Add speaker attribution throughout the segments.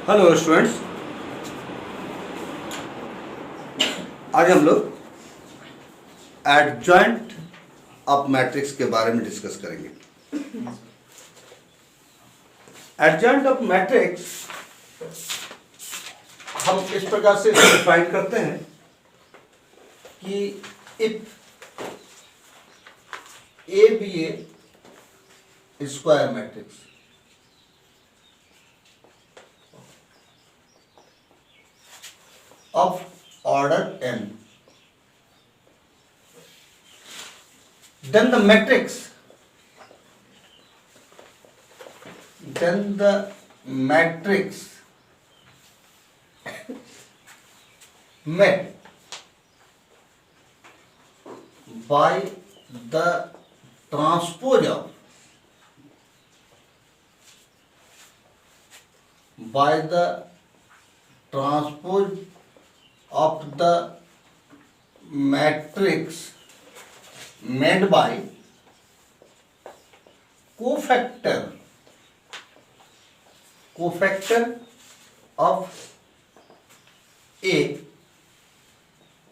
Speaker 1: Hello students, आज हम लोग एडजॉइंट ऑफ मैट्रिक्स के बारे में डिस्कस करेंगे। एडजॉइंट ऑफ मैट्रिक्स हम इस प्रकार से डिफाइन करते हैं कि if A be a square matrix of order n, then the matrix met by the transpose of the matrix made by cofactor of A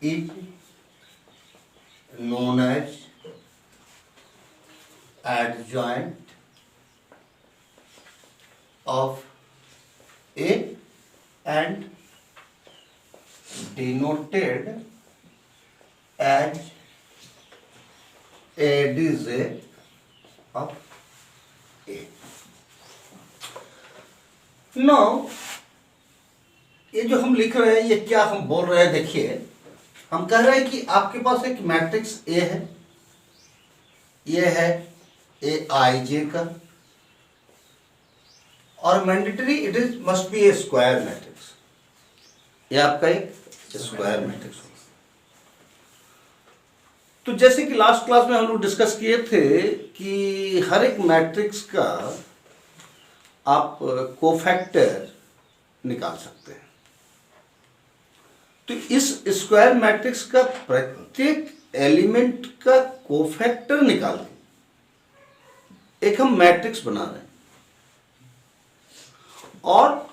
Speaker 1: is known as adjoint of A and denoted as adj of A. Now, ये जो हम लिख रहे हैं, ये क्या हम बोल रहे हैं? देखिए, हम कह रहे हैं कि आपके पास एक मैट्रिक्स ए है, ये है ए आई जे का, और mandatory it is must be a square matrix. ये आपका एक स्क्वायर मैट्रिक्स होगा। तो जैसे कि लास्ट क्लास में हम लोग डिस्कस किए थे कि हर एक मैट्रिक्स का आप कोफैक्टर निकाल सकते हैं। तो इस स्क्वायर मैट्रिक्स का प्रत्येक एलिमेंट का कोफैक्टर निकाल के एक हम मैट्रिक्स बना रहे हैं, और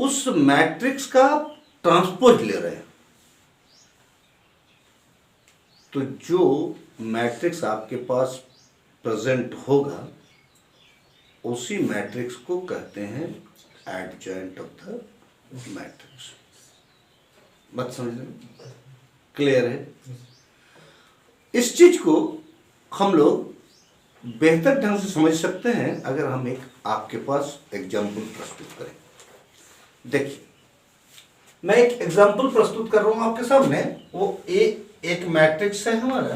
Speaker 1: उस मैट्रिक्स का ट्रांसपोज ले रहे हैं। तो जो मैट्रिक्स आपके पास प्रेजेंट होगा उसी मैट्रिक्स को कहते हैं एडजॉइंट ऑफ द मैट्रिक्स। बात समझ लें, क्लियर है? इस चीज को हम लोग बेहतर ढंग से समझ सकते हैं अगर हम एक आपके पास एग्जाम्पल प्रस्तुत करें। देखिए, मैं एक एग्जाम्पल प्रस्तुत कर रहा हूं आपके सामने। वो एक मैट्रिक्स है हमारा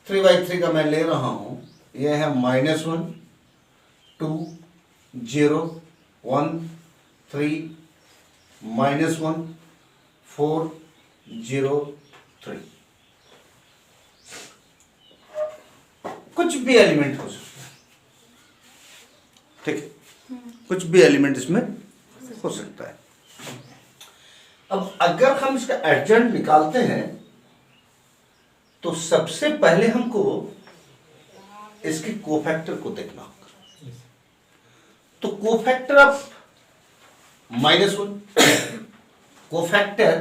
Speaker 1: 3x3 का मैं ले रहा हूं। यह है -1 2 0 1 3 -1 4 0 3। कुछ भी एलिमेंट हो सकता है, ठीक है? कुछ भी एलिमेंट इसमें हो सकता है। अब अगर हम इसका एडजॉइंट निकालते हैं तो सबसे पहले हमको इसके कोफैक्टर को देखना होगा। तो cofactor of -1, cofactor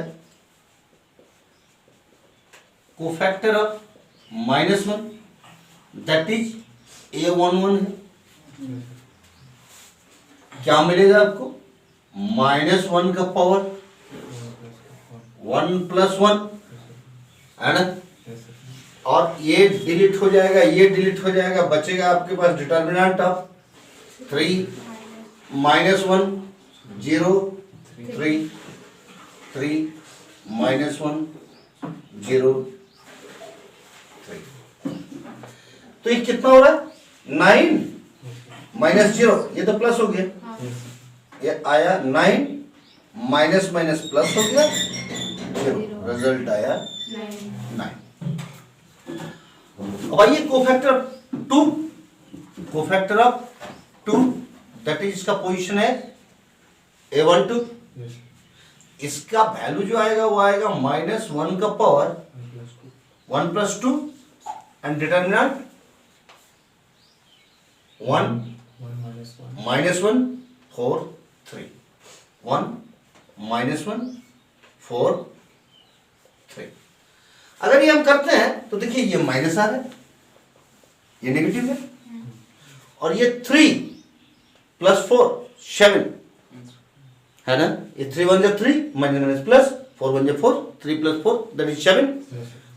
Speaker 1: of -1 that is A11 है। क्या मिलेगा आपको? -1 का पावर 1 + 1 है ना, और ये डिलीट हो जाएगा, ये डिलीट हो जाएगा, बचेगा आपके पास डिटर्मिनेंट ऑफ 3 -1 0 3 3 -1 0 3। तो ये कितना हो रहा है? 9 - 0, ये तो प्लस हो गया, ये आया 9 माइनस प्लस हो गया 0, रिजल्ट आया 9। अब आइए कोफैक्टर ऑफ 2 दैट इज इसका पोजीशन है A12। इसका वैल्यू जो आएगा वो आएगा -1 का पावर 1 + 2 एंड डिटर्मिनेंट 1 -1 4 3, 1 -1 4 3। अगर ये हम करते हैं तो देखिए ये माइनस आ रहा है, ये नेगेटिव है, और ये 3 + 4 7 है ना, ये 3 × 1 = 3 माइनस प्लस 4 × 1 = 4 3 + 4 दैट इज 7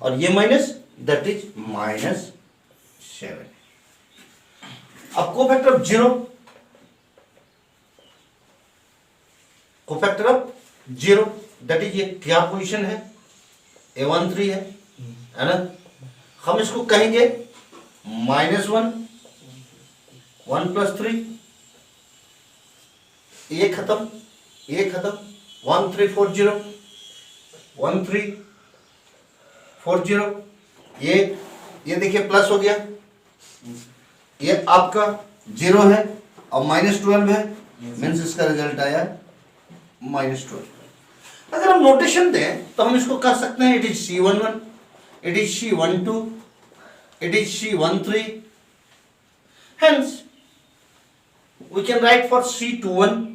Speaker 1: और ये माइनस दैट इज -7। अब cofactor of 0, cofactor of 0 that is ये क्या पोजीशन है, A13 है ना, हम इसको कहेंगे -1 1 + 3, ये खत्म 1340 1340, ये देखिए प्लस हो गया, ये आपका 0 है और -12 है, मीन्स इसका रिजल्ट आया -12। अगर हम नोटेशन दें तो हम इसको कर सकते हैं, it is C11, it is C12, it is C13, hence we can write for C21।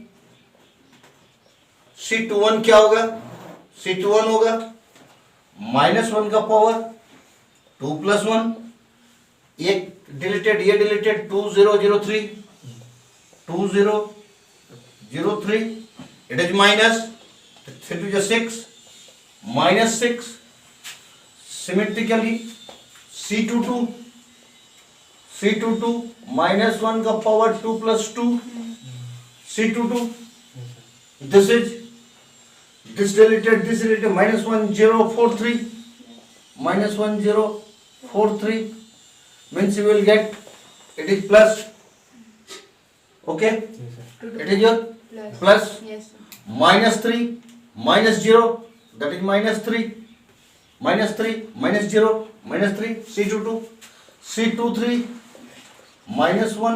Speaker 1: C21 क्या होगा, C21 होगा -1 का पावर 2 + 1, ये deleted 2003 2003, it is minus 3 × 6 -6, symmetrically C22 -1 का power 2 + 2 C22, this is this deleted -1043 -1043 means you will get it is plus, okay, it is your plus, -3 -0 that is -3 -3 -0 -3 C22 C23 -1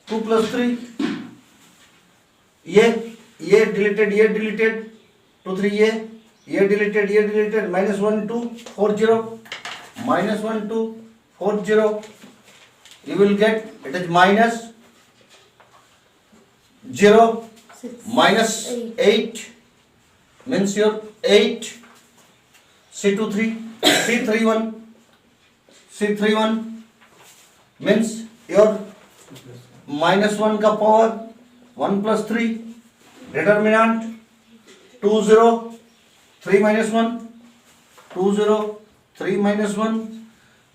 Speaker 1: 2 + 3, ये deleted 2 3, ये deleted -1 2 40 -1 2 40, you will get it is -0 -8 means your 8 C23 C31 means your -1 का power 1 + 3, determinant 20 3 - 1 20 3 - 1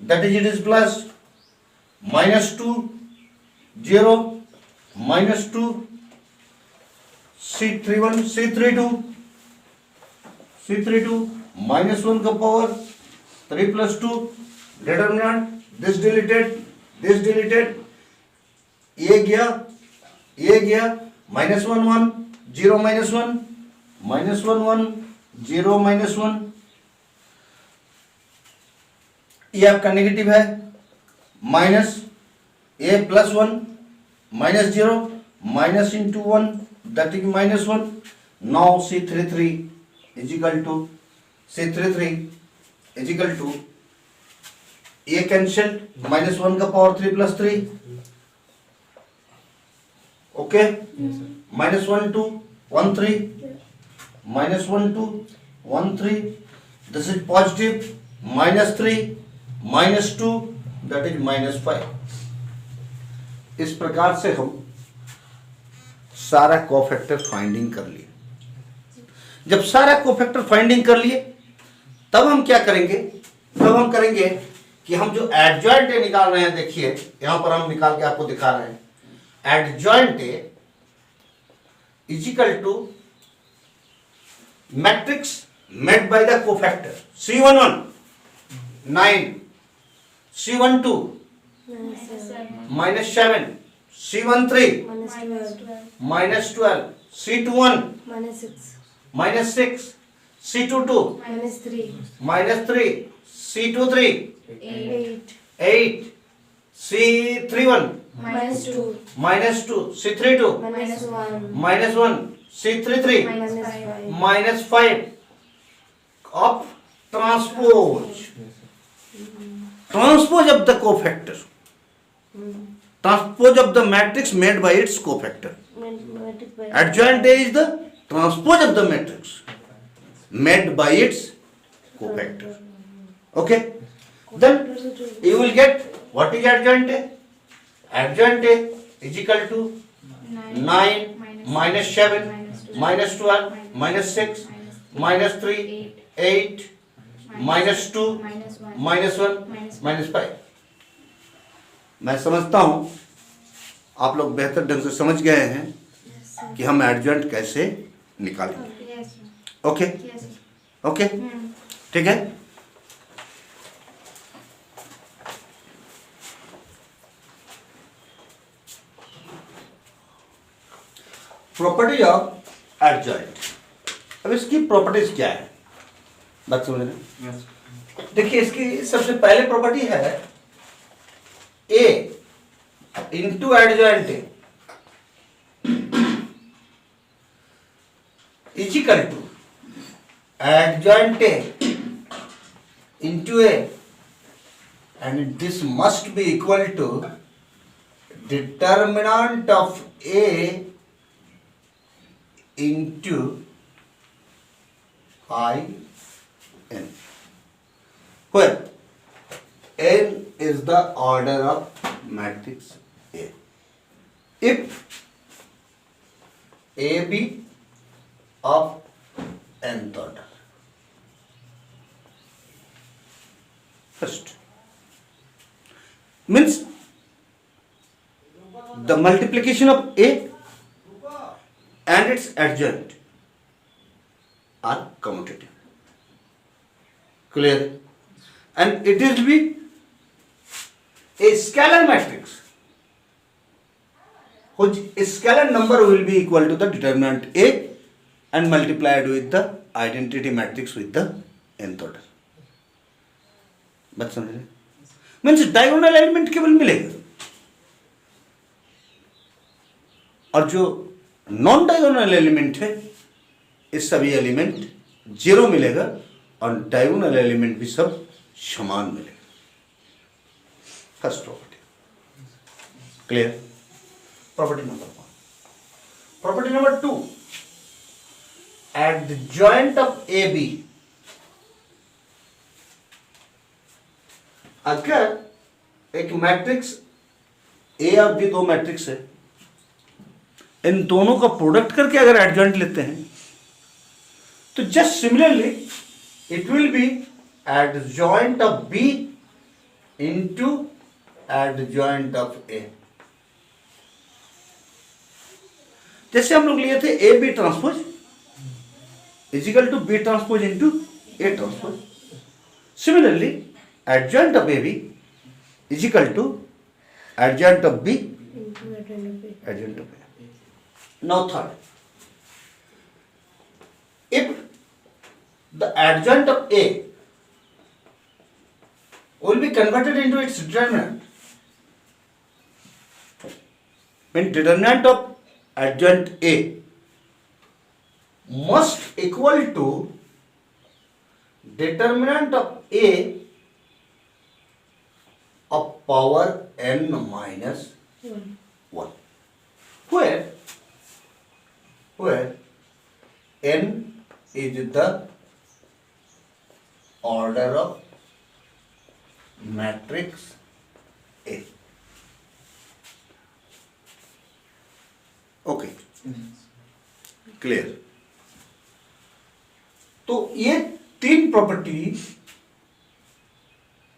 Speaker 1: that is it is plus -2 0 -2 C31 C32 -1 का power 3 + 2, determinant this deleted ये गया -1 1 0 -1 -1 1 0 -1, ये आपका negative है, minus ये +1 -0 -1 that is -1, now C33 is equal to ये cancel -1 का power 3 + 3, okay, -1 2 1 3 -1 2 1 3, this is positive, -3 -2 that is -5। इस प्रकार से हम सारा कोफैक्टर फाइंडिंग कर लिए। जब सारा कोफैक्टर फाइंडिंग कर लिए तब हम क्या करेंगे, तब हम करेंगे कि हम जो एडजॉइंट ए निकाल रहे हैं, देखिए यहां पर हम निकाल के आपको दिखा रहे हैं, adjoint A is equal to matrix made by the cofactor C11 9 C12 -7 C13 -12 C21 -6 C22 -3 C23 8 C31 -2 C32 -1 C33 -5 of transpose of the cofactor, transpose of the matrix made by its cofactor, Adjoint A is the transpose of the matrix made by its cofactor. Okay? Then you will get what is adjoint A? Adjoint A is equal to 9 minus 7 minus 12 minus 6 minus 3 8 minus 2 minus 1 minus 5. मैं समझता हूं आप लोग बेहतर ढंग से समझ गए हैं कि हम एडजॉइंट कैसे निकालेंगे. ओके ओके ठीक है. Property of adjoint. अब इसकी प्रॉपर्टीज क्या है बात समझ रहे हैं. देखिए इसकी सबसे पहले प्रॉपर्टी है A into adjoint A is equal to adjoint A into A and this must be equal to determinant of A into I n, where n is the order of matrix A. If A be of nth order, first means the multiplication of A and its adjoint are commutative. Clear? And it will be a scalar matrix whose scalar number will be equal to the determinant A and multiplied with the identity matrix with the nth order. बात समझ रहे? Means diagonal element केवल मिलेगा और जो non diagonal element है इस सभी एलिमेंट जीरो मिलेगा और डायगोनल एलिमेंट भी सब समान मिलेगा. First property clear. Property number 1. Property number 2, adjoint of A B. अगर एक मैट्रिक्स ए और बी दो मैट्रिक्स है, इन दोनों का प्रोडक्ट करके अगर एडजॉइंट लेते हैं तो just similarly it will be adjoint of B into adjoint of A. जैसे हम लोग लिए थे A B transpose is equal to B transpose into A transpose. Similarly adjoint of AB is equal to adjoint of B adjoint of A. Now third, if the adjoint of A will be converted into its determinant, when determinant of adjoint A must equal to determinant of A of power n minus 1, where n is the order of matrix A. Okay, clear. तो ये तीन property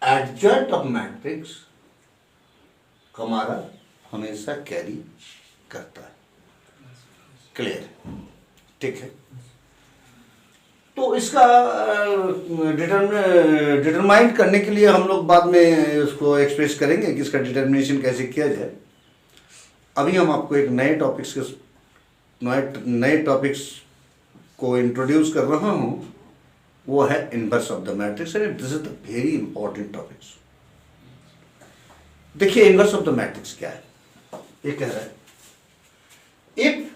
Speaker 1: adjoint of matrix हमारा हमेशा carry करता है. Clear, ठीक है. तो इसका डिटरमाइन करने के लिए हम लोग बाद में उसको एक्सप्रेस करेंगे कि इसका डिटर्मिनेशन कैसे किया जाए. अभी हम आपको एक नए टॉपिक्स को इंट्रोड्यूस कर रहा हूँ, वो है inverse of the matrix and this is the very important topics. देखिए इनवर्स ऑफ द मैट्रिक्स क्या है. ये कह रहा है if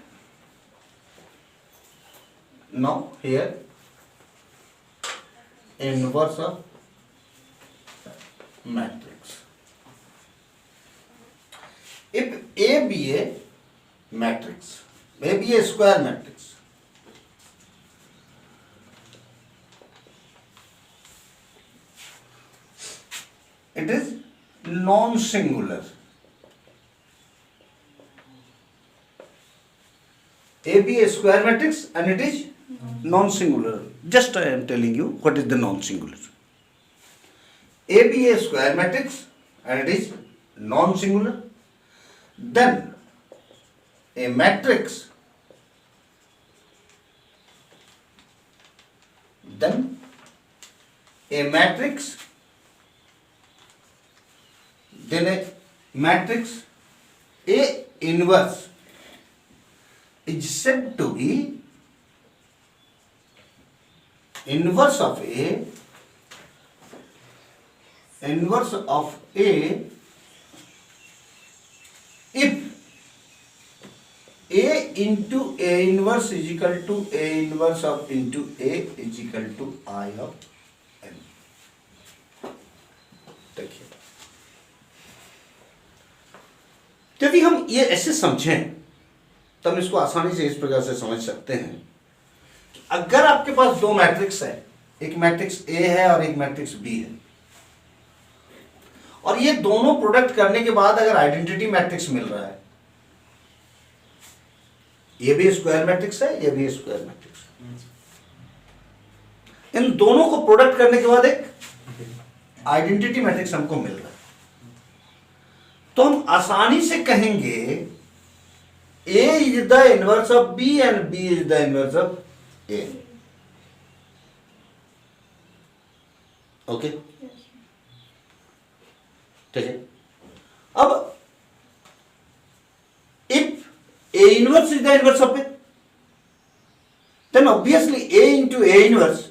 Speaker 1: now here inverse of matrix, if A be a matrix, maybe a square matrix. It is non-singular. A be a square matrix and it is non-singular. Just I am telling you what is the non-singular. A be a square matrix and it is non-singular. Then a matrix, then a matrix A inverse is said to be inverse of A if A into A inverse is equal to A inverse of into A is equal to I of N. देखिए, यदि हम ये ऐसे समझें तो हम इसको आसानी से इस प्रकार से समझ सकते हैं कि अगर आपके पास दो मैट्रिक्स है, एक मैट्रिक्स ए है और एक मैट्रिक्स बी है, और ये दोनों प्रोडक्ट करने के बाद अगर आइडेंटिटी मैट्रिक्स मिल रहा है, ये भी स्क्वायर मैट्रिक्स है, ये भी स्क्वायर मैट्रिक्स है, इन दोनों को प्रोडक्ट करने के बाद एक आइडेंटिटी मैट्रिक्स हमको मिल रहा है, तो हम आसानी से कहेंगे A is the inverse of B and B is the inverse of A. Okay? ठीक है। अब if A inverse is the inverse of A, then obviously A into A inverse,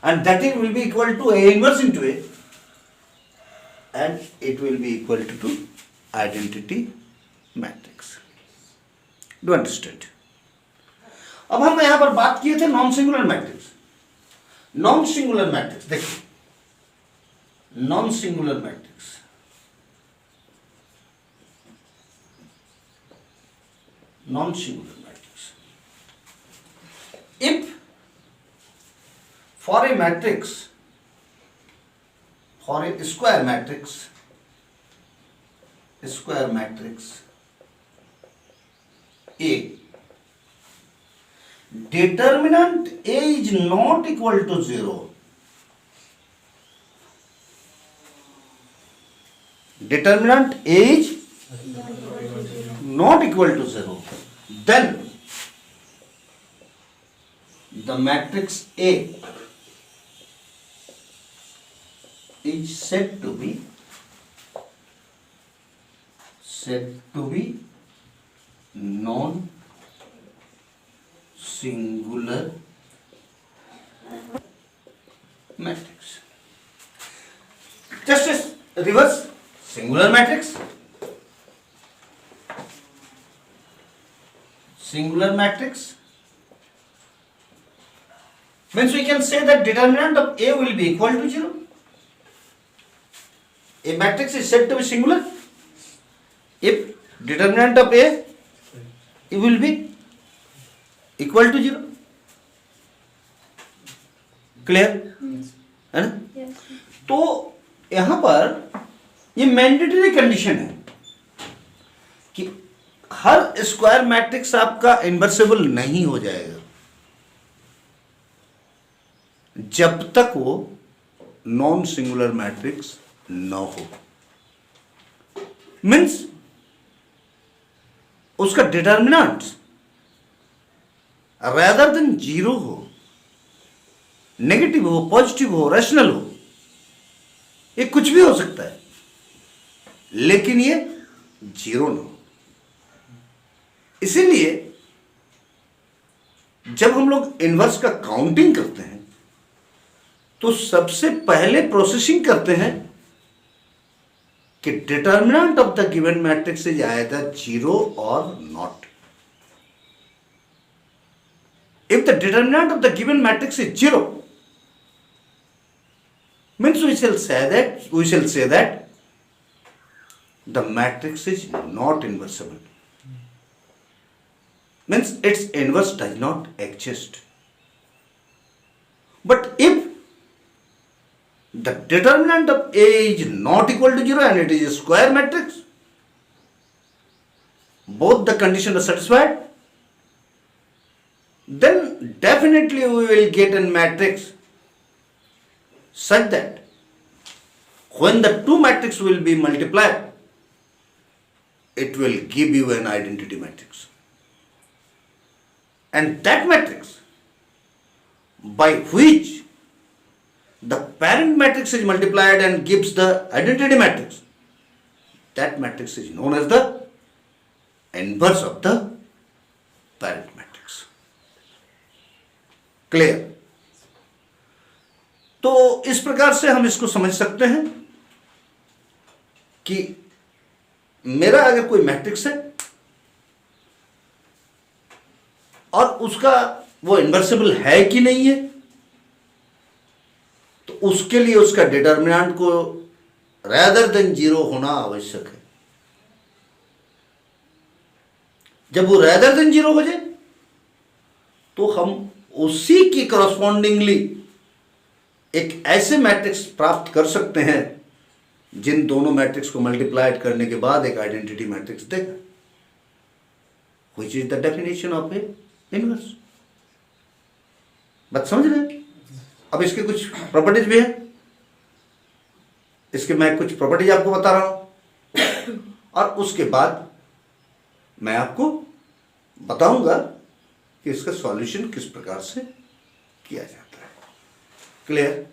Speaker 1: and that it will be equal to A inverse into A, and it will be equal to identity matrix. Do you understand? अब हम यहां पर बात किए थे non singular matrix. Non singular matrix देखिए, non singular matrix, non singular matrix, if for a matrix, for a square matrix A, determinant A is not equal to 0. Determinant A is not equal to 0. Then the matrix A is said to be non-singular matrix. Just as reverse, singular matrix, means we can say that determinant of A will be equal to 0. A matrix is said to be singular if determinant of A it will be equal to 0. Clear? है ना? तो यहां पर ये mandatory condition है कि हर square matrix आपका इन्वर्सेबल नहीं हो जाएगा जब तक वो नॉन सिंगुलर मैट्रिक्स न हो। मीन्स उसका डिटर्मिनेंट रेदर देन 0 हो, नेगेटिव हो, पॉजिटिव हो, रैशनल हो, ये कुछ भी हो सकता है, लेकिन ये 0 ना हो। इसीलिए जब हम लोग इनवर्स का काउंटिंग करते हैं तो सबसे पहले प्रोसेसिंग करते हैं कि determinant of the given matrix is either 0 और not. If the determinant of the given matrix is 0, means we shall say that the matrix is not inversible. means its inverse does not exist. But if the determinant of A is not equal to 0 and it is a square matrix, both the conditions are satisfied, then definitely we will get a matrix such that when the two matrices will be multiplied, it will give you an identity matrix. And that matrix by which the parent matrix is multiplied and gives the identity matrix, that matrix is known as the inverse of the parent matrix. Clear? तो इस प्रकार से हम इसको समझ सकते हैं कि मेरा अगर कोई मैट्रिक्स है और उसका वो इन्वर्सिबल है कि नहीं है, तो उसके लिए उसका डिटर्मिनेंट को रेदर देन 0 होना आवश्यक है. जब वो रेदर देन 0 हो जाए तो हम उसी की करस्पॉन्डिंगली एक ऐसे मैट्रिक्स प्राप्त कर सकते हैं जिन दोनों मैट्रिक्स को मल्टीप्लाइड करने के बाद एक आइडेंटिटी मैट्रिक्स देगा, which is the definition of A inverse. बात समझ रहे हैं? अब इसके कुछ प्रॉपर्टीज भी है, इसके मैं कुछ प्रॉपर्टीज आपको बता रहा हूं और उसके बाद मैं आपको बताऊंगा कि इसका सॉल्यूशन किस प्रकार से किया जाता है. क्लियर?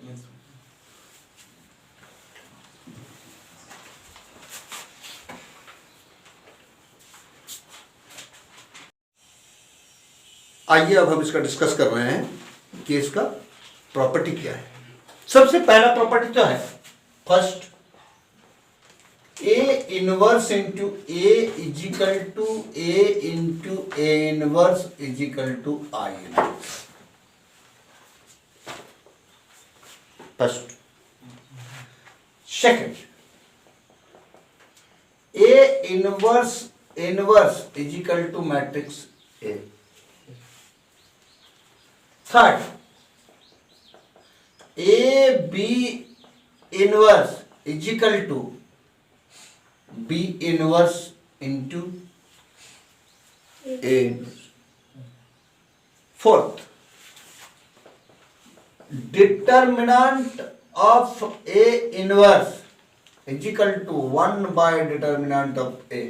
Speaker 1: आइए अब हम इसका डिस्कस कर रहे हैं कि इसका प्रॉपर्टी क्या है. सबसे पहला प्रॉपर्टी तो है first, A inverse into A is equal to A into A inverse is equal to I inverse. First. Second, A inverse is equal to matrix A. Third, A B inverse is equal to B inverse into A inverse. Fourth, determinant of A inverse is equal to 1 by determinant of A.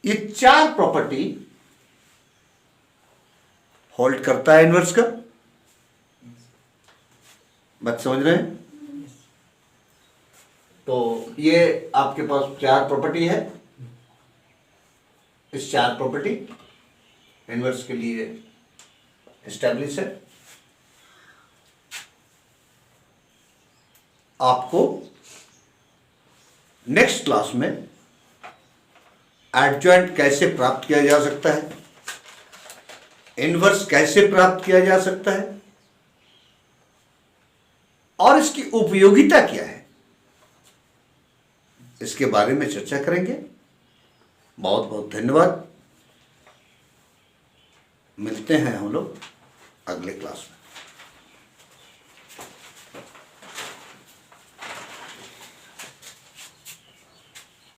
Speaker 1: ये चार property hold करता है inverse का. बात समझ रहे हैं? तो ये आपके पास चार प्रॉपर्टी है. इस चार प्रॉपर्टी इनवर्स के लिए एस्टैब्लिश है. आपको नेक्स्ट क्लास में एडजॉइंट कैसे प्राप्त किया जा सकता है, इनवर्स कैसे प्राप्त किया जा सकता है और इसकी उपयोगिता क्या है, इसके बारे में चर्चा करेंगे. बहुत बहुत धन्यवाद. मिलते हैं हम लोग अगले क्लास में.